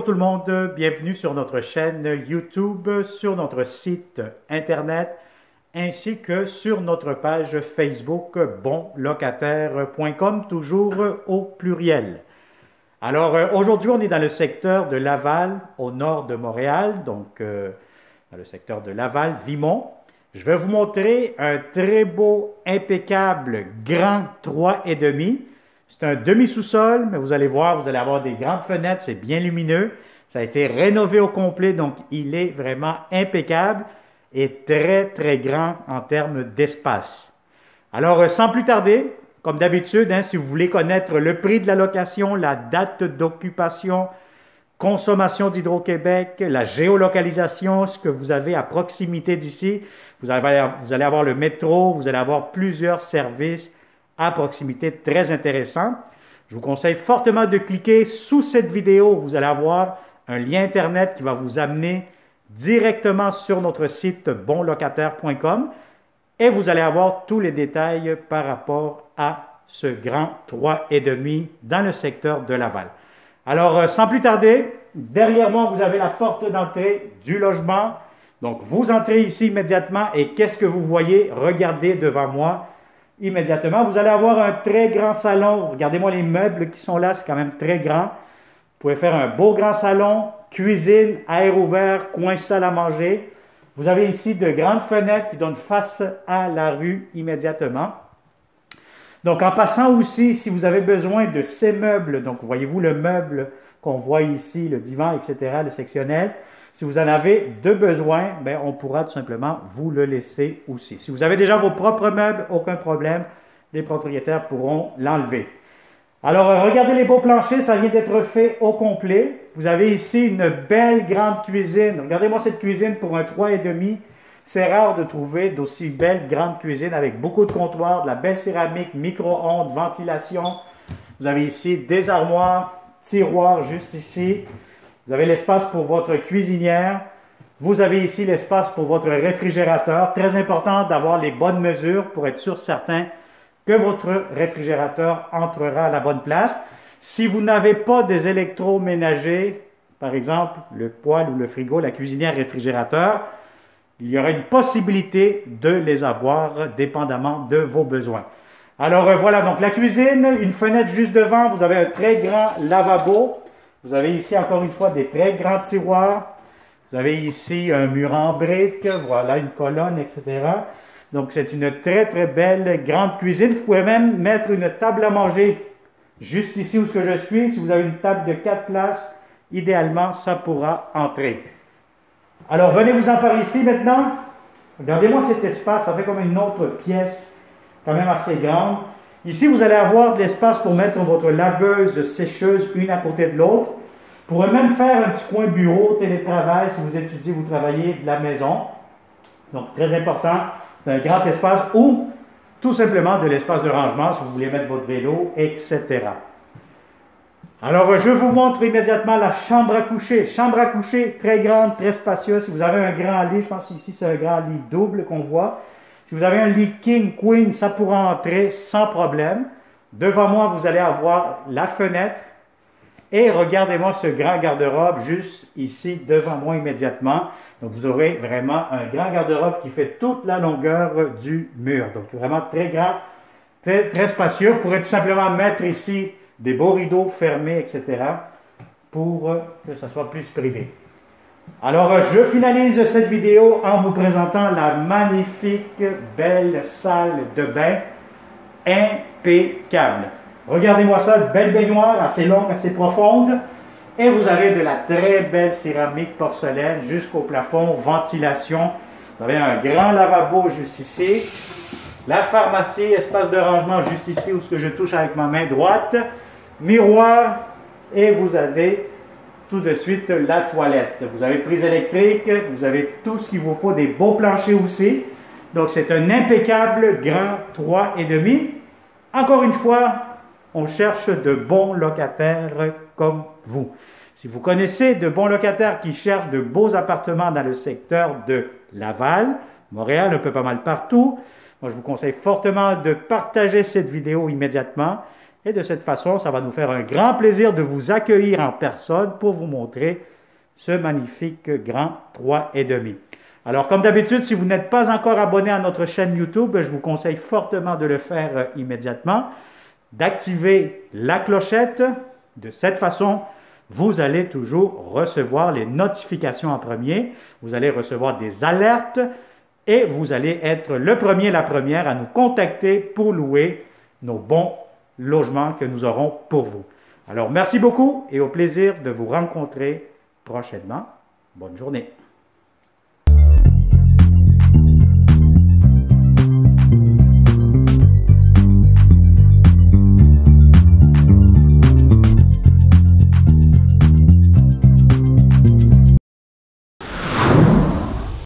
tout le monde, bienvenue sur notre chaîne YouTube, sur notre site internet, ainsi que sur notre page Facebook bonlocataire.com, toujours au pluriel. Alors aujourd'hui, on est dans le secteur de Laval, au nord de Montréal, donc dans le secteur de Laval, Vimont. Je vais vous montrer un très beau, impeccable, grand 3,5. C'est un demi-sous-sol, mais vous allez voir, vous allez avoir des grandes fenêtres, c'est bien lumineux. Ça a été rénové au complet, donc il est vraiment impeccable et très, très grand en termes d'espace. Alors, sans plus tarder, comme d'habitude, si vous voulez connaître le prix de la location, la date d'occupation, consommation d'Hydro-Québec, la géolocalisation, ce que vous avez à proximité d'ici, vous allez avoir le métro, vous allez avoir plusieurs services à proximité très intéressants. Je vous conseille fortement de cliquer sous cette vidéo. Vous allez avoir un lien Internet qui va vous amener directement sur notre site bonlocataire.com et vous allez avoir tous les détails par rapport à ce grand 3,5 dans le secteur de Laval. Alors, sans plus tarder, derrière moi, vous avez la porte d'entrée du logement. Donc, vous entrez ici immédiatement et qu'est-ce que vous voyez? Regardez devant moi. Immédiatement, vous allez avoir un très grand salon. Regardez-moi les meubles qui sont là, c'est quand même très grand. Vous pouvez faire un beau grand salon, cuisine, air ouvert, coin salle à manger. Vous avez ici de grandes fenêtres qui donnent face à la rue immédiatement. Donc, en passant aussi, si vous avez besoin de ces meubles, donc voyez-vous le meuble qu'on voit ici, le divan, etc., le sectionnel, si vous en avez de besoin, bien, on pourra tout simplement vous le laisser aussi. Si vous avez déjà vos propres meubles, aucun problème, les propriétaires pourront l'enlever. Alors, regardez les beaux planchers, ça vient d'être fait au complet. Vous avez ici une belle grande cuisine. Regardez-moi cette cuisine pour un 3,5. C'est rare de trouver d'aussi belle grande cuisine avec beaucoup de comptoirs, de la belle céramique, micro-ondes, ventilation. Vous avez ici des armoires, tiroirs juste ici. Vous avez l'espace pour votre cuisinière. Vous avez ici l'espace pour votre réfrigérateur. Très important d'avoir les bonnes mesures pour être sûr certain que votre réfrigérateur entrera à la bonne place. Si vous n'avez pas des électroménagers, par exemple le poêle ou le frigo, la cuisinière, réfrigérateur, il y aura une possibilité de les avoir dépendamment de vos besoins. Alors voilà, donc la cuisine, une fenêtre juste devant, vous avez un très grand lavabo. Vous avez ici encore une fois des très grands tiroirs. Vous avez ici un mur en briques, voilà une colonne, etc. Donc c'est une très très belle grande cuisine. Vous pouvez même mettre une table à manger juste ici où ce que je suis. Si vous avez une table de 4 places, idéalement ça pourra entrer. Alors venez-vous-en par ici maintenant. Regardez-moi cet espace, ça fait comme une autre pièce quand même assez grande. Ici, vous allez avoir de l'espace pour mettre votre laveuse, sécheuse, une à côté de l'autre. Vous pourrez même faire un petit coin bureau, télétravail, si vous étudiez, vous travaillez de la maison. Donc, très important, c'est un grand espace ou tout simplement de l'espace de rangement si vous voulez mettre votre vélo, etc. Alors, je vous montre immédiatement la chambre à coucher. Chambre à coucher très grande, très spacieuse. Si vous avez un grand lit, je pense ici c'est un grand lit double qu'on voit. Si vous avez un lit king, queen, ça pourra entrer sans problème. Devant moi, vous allez avoir la fenêtre. Et regardez-moi ce grand garde-robe juste ici devant moi immédiatement. Donc, vous aurez vraiment un grand garde-robe qui fait toute la longueur du mur. Donc, vraiment très grand, très, très spacieux. Vous pourrez tout simplement mettre ici des beaux rideaux fermés, etc. pour que ça soit plus privé. Alors, je finalise cette vidéo en vous présentant la magnifique, belle salle de bain, impeccable. Regardez-moi ça, une belle baignoire, assez longue, assez profonde. Et vous avez de la très belle céramique porcelaine jusqu'au plafond, ventilation. Vous avez un grand lavabo juste ici. La pharmacie, espace de rangement juste ici où ce que je touche avec ma main droite. Miroir. Et vous avez tout de suite la toilette. Vous avez prise électrique, vous avez tout ce qu'il vous faut, des beaux planchers aussi. Donc c'est un impeccable grand 3,5. Encore une fois, on cherche de bons locataires comme vous. Si vous connaissez de bons locataires qui cherchent de beaux appartements dans le secteur de Laval, Montréal, un peu pas mal partout, moi je vous conseille fortement de partager cette vidéo immédiatement Et de cette façon, ça va nous faire un grand plaisir de vous accueillir en personne pour vous montrer ce magnifique grand 3,5. Alors, comme d'habitude, si vous n'êtes pas encore abonné à notre chaîne YouTube, je vous conseille fortement de le faire immédiatement, d'activer la clochette. De cette façon, vous allez toujours recevoir les notifications en premier, vous allez recevoir des alertes et vous allez être le premier, la première à nous contacter pour louer nos bons logements que nous aurons pour vous. Alors, merci beaucoup et au plaisir de vous rencontrer prochainement. Bonne journée.